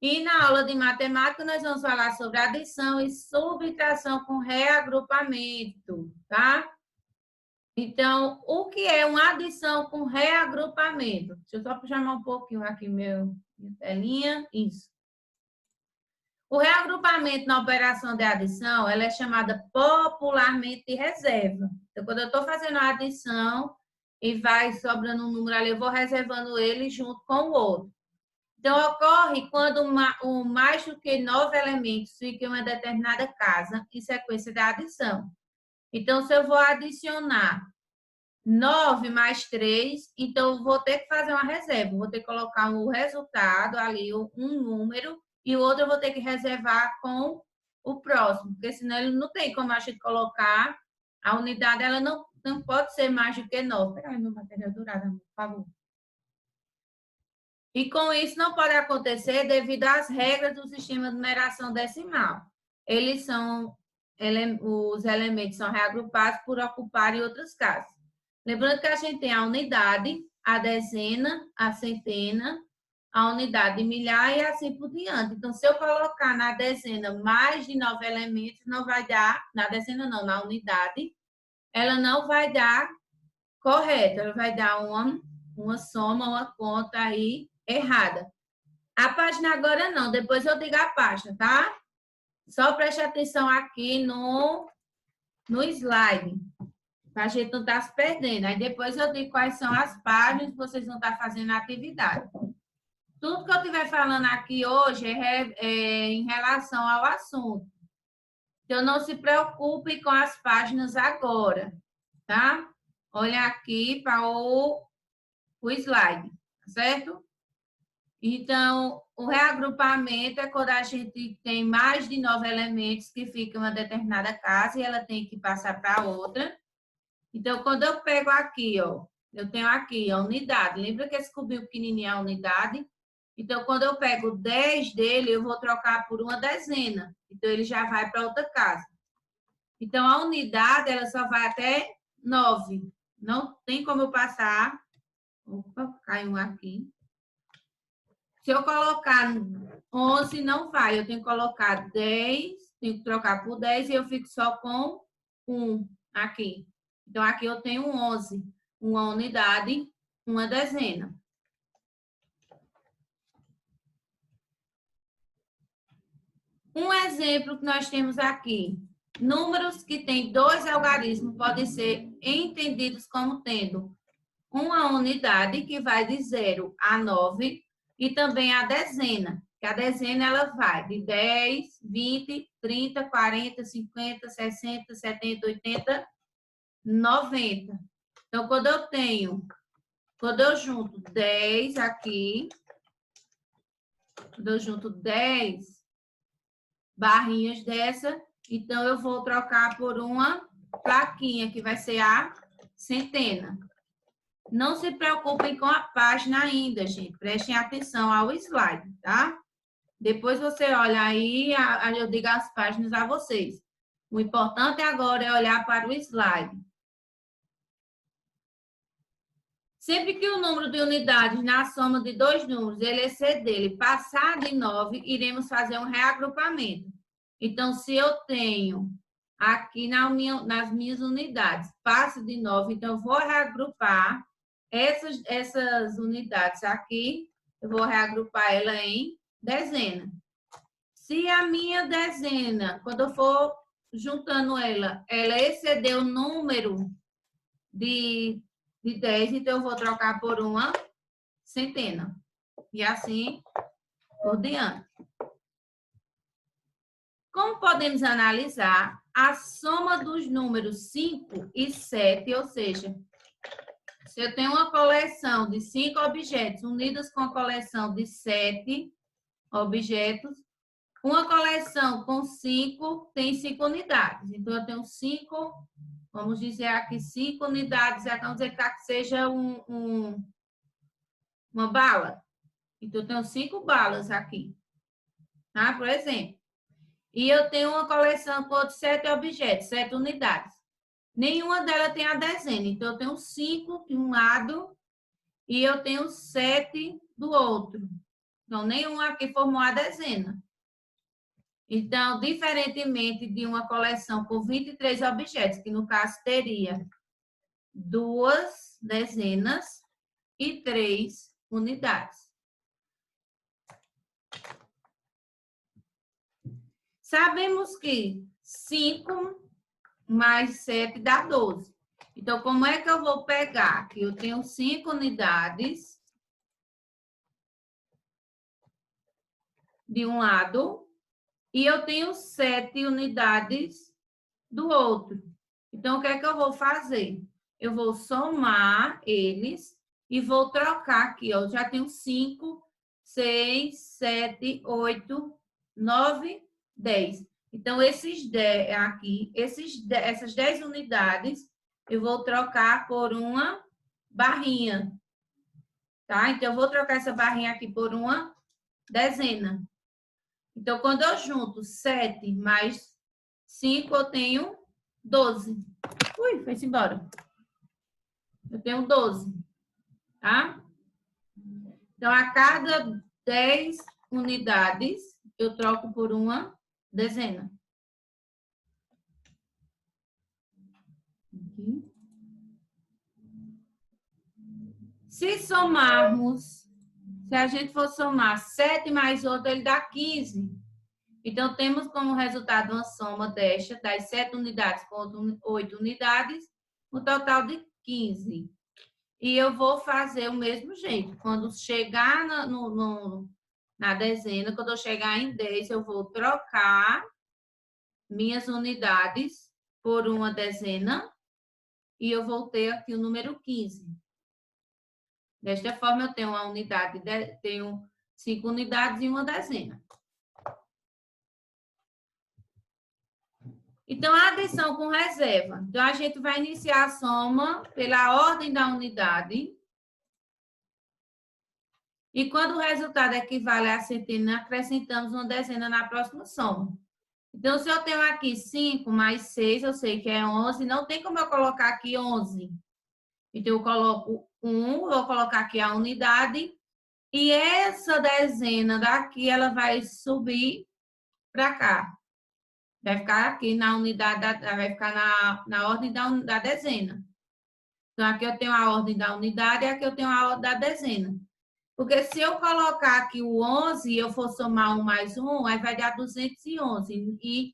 E na aula de matemática, nós vamos falar sobre adição e subtração com reagrupamento, tá? Então, o que é uma adição com reagrupamento? Deixa eu só chamar um pouquinho aqui minha telinha. Isso. O reagrupamento na operação de adição, ela é chamada popularmente de reserva. Então, quando eu estou fazendo a adição e vai sobrando um número ali, eu vou reservando ele junto com o outro. Então, ocorre quando mais do que 9 elementos ficam em uma determinada casa em sequência de adição. Então, se eu vou adicionar 9 mais 3, então eu vou ter que fazer uma reserva. Vou ter que colocar o resultado ali, um número, e o outro eu vou ter que reservar com o próximo, porque senão ele não tem como a gente colocar a unidade, ela não pode ser mais do que 9. Peraí, meu material dourado, por favor. E com isso não pode acontecer devido às regras do sistema de numeração decimal. Os elementos são reagrupados por ocuparem outras casas. Lembrando que a gente tem a unidade, a dezena, a centena, a unidade de milhar e assim por diante. Então, se eu colocar na dezena mais de 9 elementos, não vai dar, na dezena não, na unidade, ela não vai dar correta, ela vai dar uma soma, uma conta aí errada. A página agora não, depois eu digo a página, tá? Só preste atenção aqui no slide, para a gente não estar se perdendo. Aí depois eu digo quais são as páginas que vocês vão estar fazendo a atividade. Tudo que eu estiver falando aqui hoje é em relação ao assunto. Então, não se preocupe com as páginas agora, tá? Olha aqui para o slide, certo? Então, o reagrupamento é quando a gente tem mais de 9 elementos que ficam em uma determinada casa e ela tem que passar para outra. Então, quando eu pego aqui, ó, eu tenho aqui a unidade. Lembra que esse cubinho pequenininho é a unidade? Então, quando eu pego 10 dele, eu vou trocar por uma dezena. Então, ele já vai para outra casa. Então, a unidade, ela só vai até 9. Não tem como eu passar. Opa, caiu um aqui. Se eu colocar 11, não vai. Eu tenho que colocar 10, tenho que trocar por 10 e eu fico só com 1 aqui. Então, aqui eu tenho 11. Uma unidade, uma dezena. Um exemplo que nós temos aqui. Números que têm 2 algarismos podem ser entendidos como tendo uma unidade que vai de 0 a 9 e também a dezena. Que a dezena ela vai de 10, 20, 30, 40, 50, 60, 70, 80, 90. Então, quando eu junto 10 aqui, quando eu junto 10 barrinhas dessa, então eu vou trocar por uma plaquinha, que vai ser a centena. Não se preocupem com a página ainda, gente. Prestem atenção ao slide, tá? Depois você olha aí, eu digo as páginas a vocês. O importante agora é olhar para o slide. Sempre que o número de unidades na soma de 2 números, ele exceder, ele passar de 9, iremos fazer um reagrupamento. Então, se eu tenho aqui nas minhas unidades, passa de 9, então eu vou reagrupar essas unidades aqui, eu vou reagrupar ela em dezena. Se a minha dezena, quando eu for juntando ela exceder o número de 10, então eu vou trocar por uma centena. E assim por diante. Como podemos analisar a soma dos números 5 e 7, ou seja, se eu tenho uma coleção de 5 objetos unidos com a coleção de 7 objetos, uma coleção com 5 tem 5 unidades. Então, eu tenho 5, vamos dizer aqui, 5 unidades, vamos dizer que seja uma bala. Então, eu tenho 5 balas aqui, tá? Por exemplo. E eu tenho uma coleção com 7 objetos, 7 unidades. Nenhuma delas tem a dezena. Então, eu tenho 5 de um lado e eu tenho 7 do outro. Então, nenhum aqui formou a dezena. Então, diferentemente de uma coleção com 23 objetos, que no caso teria 2 dezenas e 3 unidades. Sabemos que 5 mais 7 dá 12. Então, como é que eu vou pegar? Aqui eu tenho 5 unidades de um lado e eu tenho 7 unidades do outro. Então, o que é que eu vou fazer? Eu vou somar eles e vou trocar aqui, ó. Eu já tenho 5, 6, 7, 8, 9, 10. Então, esses 10 aqui, essas 10 unidades, eu vou trocar por uma barrinha. Tá? Então, eu vou trocar essa barrinha aqui por uma dezena. Então, quando eu junto 7 mais 5, eu tenho 12. Ui, foi-se embora. Eu tenho 12, tá? Então, a cada 10 unidades, eu troco por uma dezena. Aqui. Se somarmos, se a gente for somar 7 mais outro, ele dá 15. Então, temos como resultado uma soma desta, das 7 unidades com 8 unidades, um total de 15. E eu vou fazer o mesmo jeito. Quando chegar na dezena, quando eu chegar em 10, eu vou trocar minhas unidades por uma dezena e eu vou ter aqui o número 15. Desta forma, eu tenho uma unidade, tenho 5 unidades e uma dezena. Então, a adição com reserva. Então, a gente vai iniciar a soma pela ordem da unidade. E quando o resultado equivale a centena, acrescentamos uma dezena na próxima soma. Então, se eu tenho aqui 5 mais 6, eu sei que é 11. Não tem como eu colocar aqui 11. Então, eu coloco 1, vou colocar aqui a unidade. E essa dezena daqui, ela vai subir para cá. Vai ficar aqui na unidade, vai ficar na ordem da dezena. Então, aqui eu tenho a ordem da unidade e aqui eu tenho a ordem da dezena. Porque se eu colocar aqui o 11 e eu for somar 1 mais 1, aí vai dar 211. E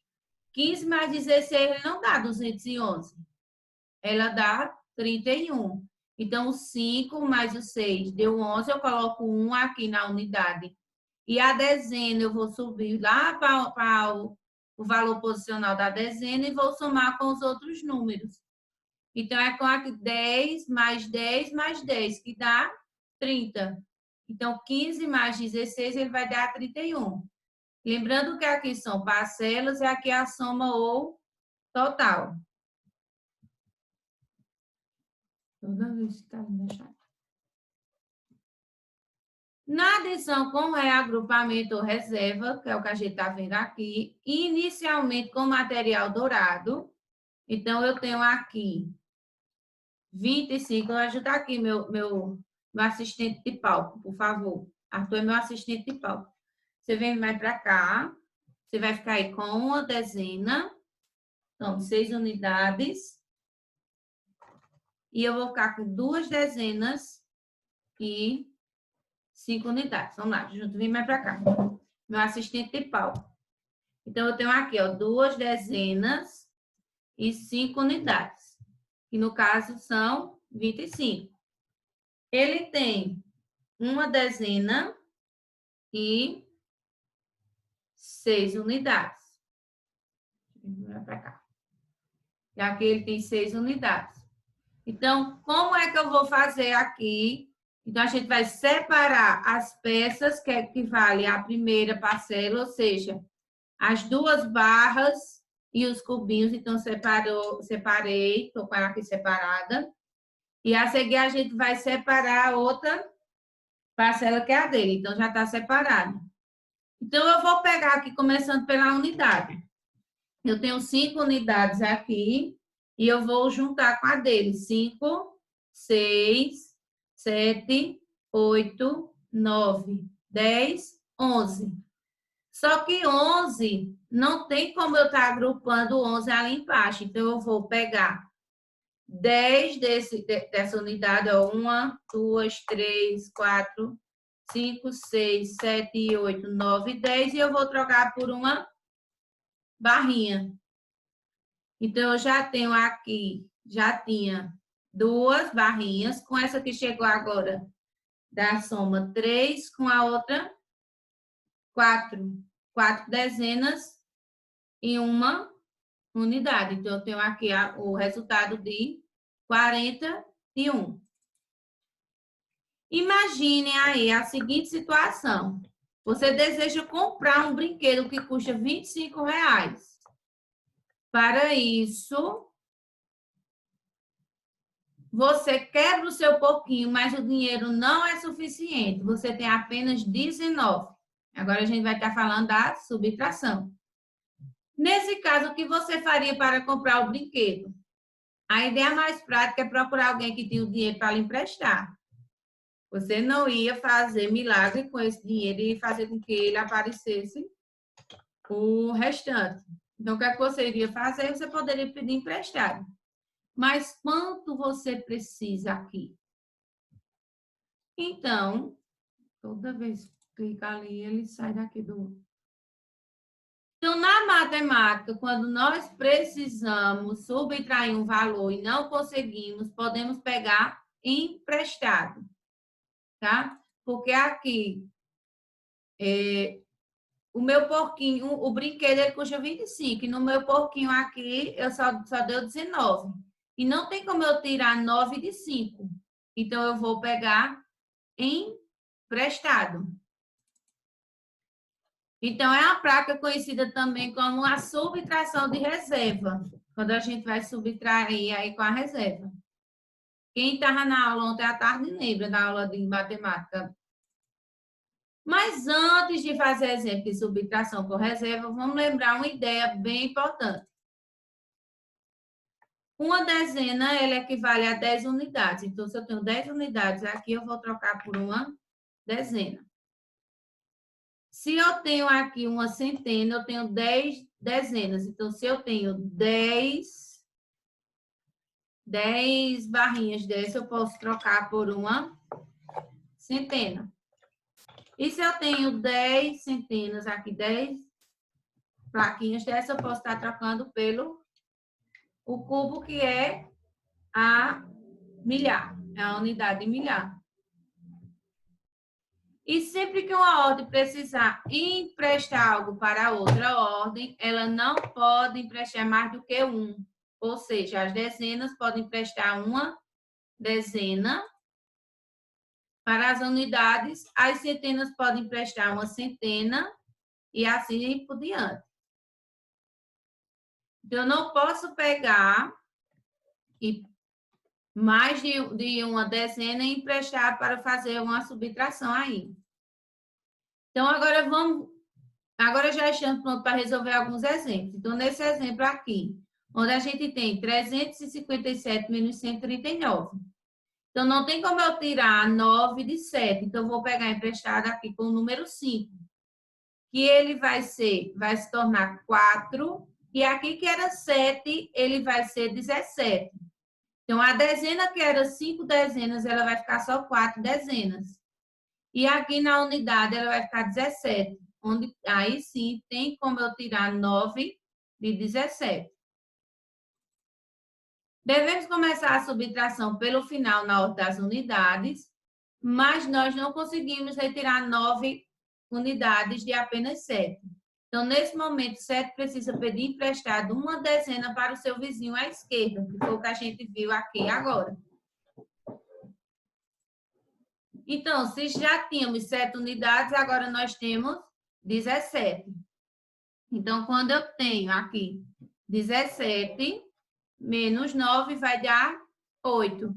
15 mais 16 não dá 211. Ela dá 31. Então, o 5 mais o 6 deu 11, eu coloco 1 aqui na unidade. E a dezena eu vou subir lá para o valor posicional da dezena e vou somar com os outros números. Então, é com aqui 10 mais 10 mais 10, que dá 30. Então, 15 mais 16, ele vai dar 31. Lembrando que aqui são parcelas e aqui é a soma ou total. Toda vez que está deixando. Na adição com reagrupamento ou reserva, que é o que a gente está vendo aqui, inicialmente com material dourado. Então, eu tenho aqui 25. Vou ajudar aqui meu assistente de palco, por favor. Arthur é meu assistente de palco. Você vem mais para cá. Você vai ficar aí com uma dezena. Então, 6 unidades. E eu vou ficar com 2 dezenas e 5 unidades. Vamos lá, junto, vem mais para cá. Meu assistente de palco. Então, eu tenho aqui, ó, 2 dezenas e 5 unidades. Que no caso são 25. Ele tem uma dezena e 6 unidades. Vem para cá. E aqui ele tem 6 unidades. Então, como é que eu vou fazer aqui? Então, a gente vai separar as peças que equivalem à primeira parcela, ou seja, as 2 barras e os cubinhos. Então, separei, estou com ela aqui separada. E a seguir, a gente vai separar a outra parcela que é a dele. Então, já está separado. Então, eu vou pegar aqui, começando pela unidade. Eu tenho 5 unidades aqui. E eu vou juntar com a dele. 5, 6, 7, 8, 9, 10, 11. Só que 11, não tem como eu estar agrupando 11 ali embaixo. Então, eu vou pegar 10 dessa unidade, ó, 1, 2, 3, 4, 5, 6, 7, 8, 9, 10, e eu vou trocar por uma barrinha. Então, eu já tenho aqui, já tinha 2 barrinhas, com essa que chegou agora, da soma 3, com a outra 4. 4 dezenas em uma unidade. Então, eu tenho aqui o resultado de 41. Imaginem aí a seguinte situação. Você deseja comprar um brinquedo que custa R$ 25. Para isso, você quebra o seu porquinho, mas o dinheiro não é suficiente. Você tem apenas 19. Agora a gente vai estar falando da subtração. Nesse caso, o que você faria para comprar o brinquedo? A ideia mais prática é procurar alguém que tenha o dinheiro para lhe emprestar. Você não ia fazer milagre com esse dinheiro e fazer com que ele aparecesse o restante. Então, o que é que você iria fazer? Você poderia pedir emprestado. Mas quanto você precisa aqui? Então, toda vez que clica ali, ele sai daqui do... Então, na matemática, quando nós precisamos subtrair um valor e não conseguimos, podemos pegar emprestado, tá? Porque aqui, o meu porquinho, o brinquedo, ele custa 25, e no meu porquinho aqui, eu só deu 19. E não tem como eu tirar 9 de 5. Então, eu vou pegar emprestado. Então, é uma prática conhecida também como a subtração de reserva, quando a gente vai subtrair aí com a reserva. Quem estava na aula ontem à tarde lembra da aula de matemática. Mas antes de fazer exemplo de subtração por reserva, vamos lembrar uma ideia bem importante. Uma dezena, ela equivale a 10 unidades. Então, se eu tenho 10 unidades aqui, eu vou trocar por uma dezena. Se eu tenho aqui uma centena, eu tenho 10 dezenas. Então, se eu tenho 10 barrinhas dessa, eu posso trocar por uma centena. E se eu tenho 10 centenas aqui, 10 plaquinhas dessa, eu posso estar trocando pelo o cubo, que é a milhar, é a unidade de milhar. E sempre que uma ordem precisar emprestar algo para outra ordem, ela não pode emprestar mais do que um. Ou seja, as dezenas podem emprestar uma dezena para as unidades, as centenas podem emprestar uma centena e assim por diante. Então, eu não posso pegar e mais de uma dezena e emprestar para fazer uma subtração aí. Então, agora já estamos prontos para resolver alguns exemplos. Então, nesse exemplo aqui, onde a gente tem 357 menos 139. Então, não tem como eu tirar 9 de 7. Então, eu vou pegar emprestado aqui com o número 5. Que ele vai se tornar 4. E aqui que era 7, ele vai ser 17. Então, a dezena que era 5 dezenas, ela vai ficar só 4 dezenas. E aqui na unidade, ela vai ficar 17. Onde, aí sim, tem como eu tirar 9 de 17. Devemos começar a subtração pelo final na ordem das unidades, mas nós não conseguimos retirar 9 unidades de apenas 7. Então, nesse momento, 7 precisa pedir emprestado uma dezena para o seu vizinho à esquerda, que foi o que a gente viu aqui agora. Então, se já tínhamos 7 unidades, agora nós temos 17. Então, quando eu tenho aqui 17 menos 9 vai dar 8.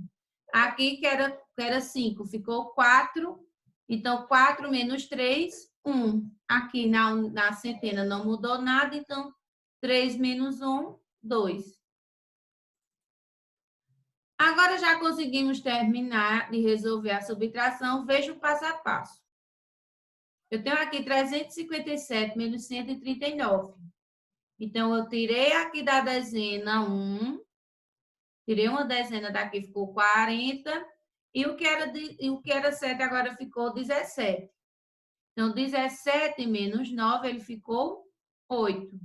Aqui que era 5, ficou 4. Então, 4 menos 3, 1. Aqui na centena não mudou nada, então 3 menos 1, 2. Agora já conseguimos terminar de resolver a subtração. Veja o passo a passo. Eu tenho aqui 357 menos 139. Então, eu tirei aqui da dezena 1, tirei uma dezena daqui, ficou 40, e o que era 7 agora ficou 17. Então, 17 menos 9, ele ficou 8.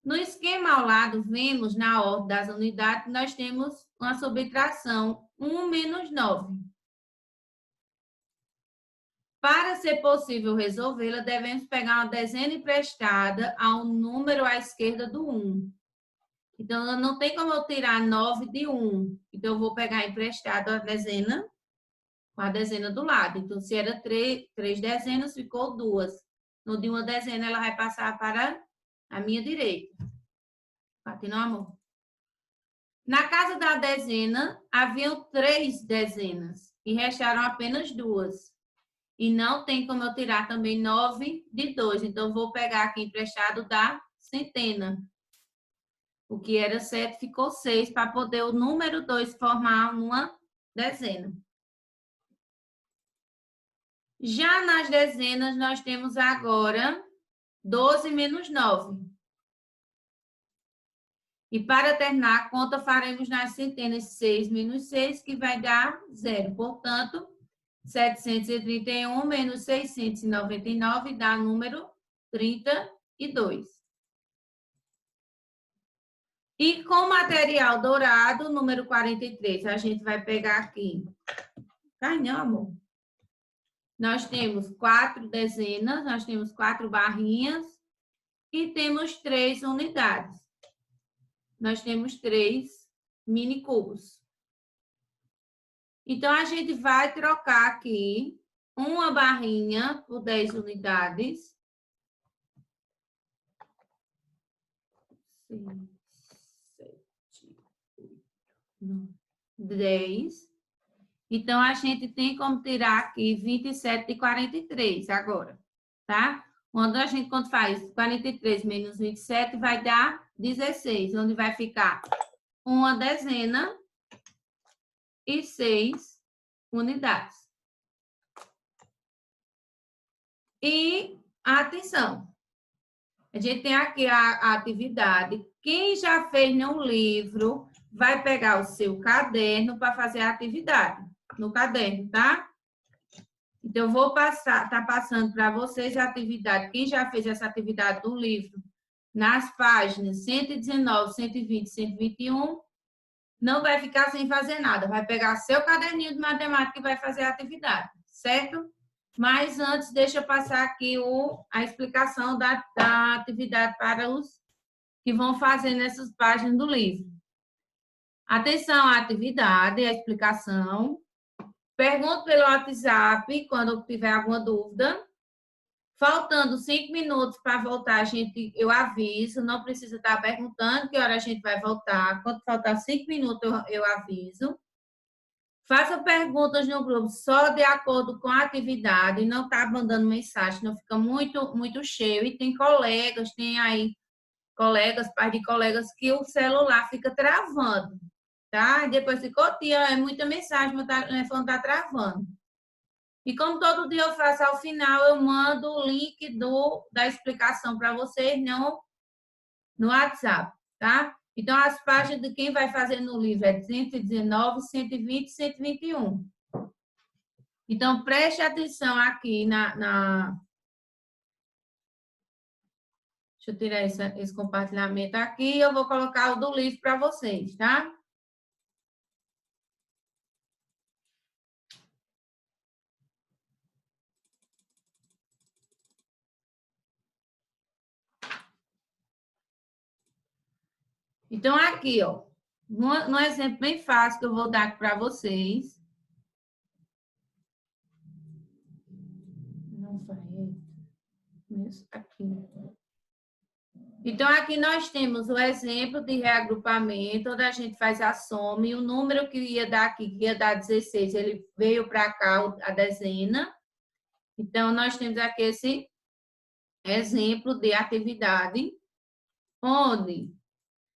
No esquema ao lado, vemos na ordem das unidades, nós temos uma subtração 1 menos 9. Para ser possível resolvê-la, devemos pegar uma dezena emprestada a um número à esquerda do 1. Então, não tem como eu tirar 9 de 1. Então, eu vou pegar emprestado a dezena com a dezena do lado. Então, se era 3 dezenas, ficou 2. No de uma dezena, ela vai passar para a minha direita. Continua, amor? Na casa da dezena, haviam 3 dezenas e restaram apenas 2. E não tem como eu tirar também 9 de 2. Então, vou pegar aqui emprestado da centena. O que era 7 ficou 6, para poder o número 2 formar uma dezena. Já nas dezenas, nós temos agora 12 menos 9. E para terminar a conta, faremos nas centenas 6 menos 6, que vai dar 0. Portanto, 731 menos 699 dá número 32. E com material dourado, número 43, a gente vai pegar aqui. Cai não, amor. Nós temos 4 dezenas, nós temos 4 barrinhas e temos 3 unidades. Nós temos 3 mini cubos. Então, a gente vai trocar aqui uma barrinha por 10 unidades. 6, 7, 8, 9, 10. Então, a gente tem como tirar aqui 27 de 43 agora, tá? Quando faz 43 menos 27, vai dar 16, onde vai ficar uma dezena e 6 unidades. E, atenção, a gente tem aqui a atividade. Quem já fez no livro vai pegar o seu caderno para fazer a atividade no caderno, tá? Então, eu vou tá passando para vocês a atividade. Quem já fez essa atividade do livro, nas páginas 119, 120, 121, não vai ficar sem fazer nada. Vai pegar seu caderninho de matemática e vai fazer a atividade, certo? Mas antes, deixa eu passar aqui a explicação da atividade para os que vão fazer nessas páginas do livro. Atenção à atividade, à explicação. Pergunto pelo WhatsApp quando tiver alguma dúvida. Faltando 5 minutos para voltar, eu aviso. Não precisa estar perguntando que hora a gente vai voltar. Quando faltar 5 minutos, eu aviso. Faça perguntas no grupo só de acordo com a atividade. Não está mandando mensagem, não fica muito cheio. E tem aí colegas, pais de colegas, que o celular fica travando. Tá? E depois ficou, tia, é muita mensagem, meu telefone está travando. E como todo dia eu faço ao final, eu mando o link da explicação para vocês no WhatsApp, tá? Então, as páginas de quem vai fazer no livro é 119, 120 e 121. Então, preste atenção aqui Deixa eu tirar esse compartilhamento aqui. Eu vou colocar o do livro para vocês, tá? Então, aqui, ó, um exemplo bem fácil que eu vou dar para vocês. Não vai isso aqui. Então, aqui nós temos o exemplo de reagrupamento, onde a gente faz a soma, e o número que ia dar aqui, que ia dar 16, ele veio para cá, a dezena. Então, nós temos aqui esse exemplo de atividade, onde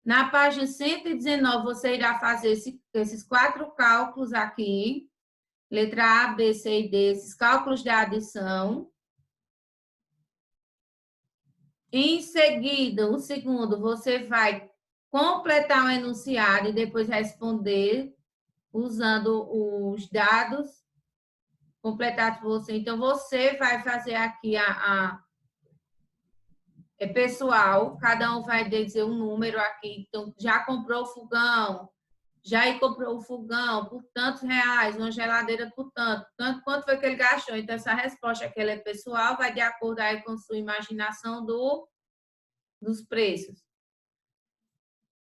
na página 119 você irá fazer esses 4 cálculos aqui. Letra A, B, C e D, esses cálculos de adição. Em seguida, o segundo, você vai completar o enunciado e depois responder usando os dados completados por você. Então, você vai fazer aqui é pessoal, cada um vai dizer um número aqui. Então, já comprou o fogão, já comprou o fogão por tantos reais, uma geladeira por tanto, quanto foi que ele gastou? Então, essa resposta aqui ela é pessoal, vai de acordo aí com sua imaginação dos preços.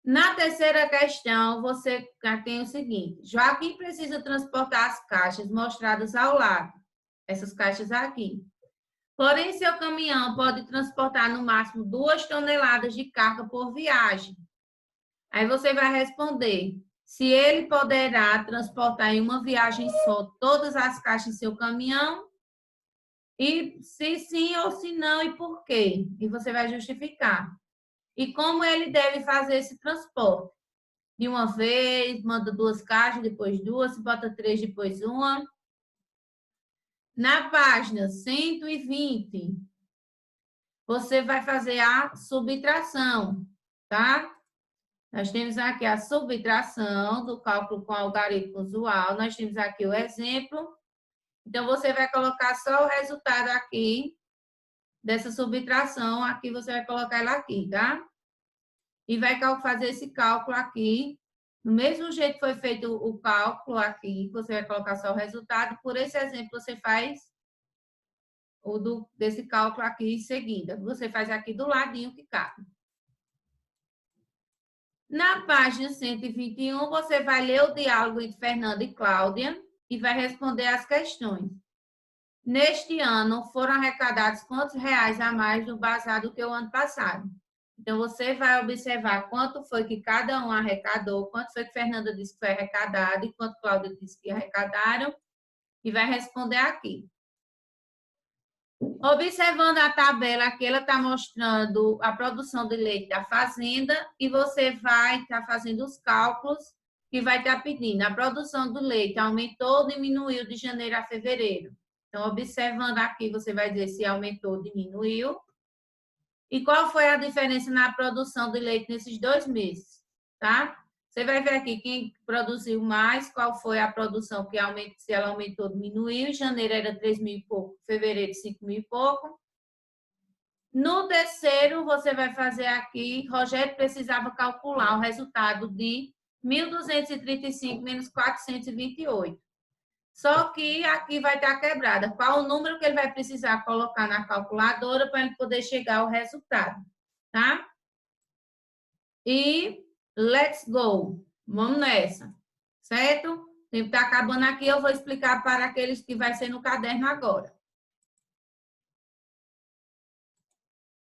Na terceira questão, você tem o seguinte: Joaquim precisa transportar as caixas mostradas ao lado, essas caixas aqui. Porém, seu caminhão pode transportar no máximo 2 toneladas de carga por viagem. Aí você vai responder se ele poderá transportar em uma viagem só todas as caixas em seu caminhão e se sim ou se não e por quê. E você vai justificar. E como ele deve fazer esse transporte. De uma vez, manda 2 caixas, depois 2, bota 3, depois 1. Na página 120, você vai fazer a subtração, tá? Nós temos aqui a subtração do cálculo com algarismo usual. Nós temos aqui o exemplo. Então, você vai colocar só o resultado aqui dessa subtração. Aqui você vai colocar ela aqui, tá? E vai fazer esse cálculo aqui. Do mesmo jeito que foi feito o cálculo aqui, você vai colocar só o resultado. Por esse exemplo, você faz desse cálculo aqui em seguida. Você faz aqui do ladinho que cabe. Na página 121, você vai ler o diálogo entre Fernanda e Cláudia e vai responder as questões. Neste ano, foram arrecadados quantos reais a mais no bazar do que o ano passado? Então, você vai observar quanto foi que cada um arrecadou, quanto foi que Fernanda disse que foi arrecadado e quanto Cláudia disse que arrecadaram, e vai responder aqui. Observando a tabela aqui, ela está mostrando a produção de leite da fazenda e você vai estar fazendo os cálculos que vai estar pedindo. A produção do leite aumentou ou diminuiu de janeiro a fevereiro? Então, observando aqui, você vai dizer se aumentou ou diminuiu. E qual foi a diferença na produção de leite nesses 2 meses, tá? Você vai ver aqui quem produziu mais, qual foi a produção que aumentou, se ela aumentou ou diminuiu. Em janeiro era 3 mil e pouco, fevereiro 5 mil e pouco. No terceiro, você vai fazer aqui, Rogério precisava calcular o resultado de 1.235 menos 428. Só que aqui vai estar quebrada. Qual o número que ele vai precisar colocar na calculadora para ele poder chegar ao resultado, tá? E let's go. Vamos nessa, certo? O tempo está acabando aqui, eu vou explicar para aqueles que vai ser no caderno agora.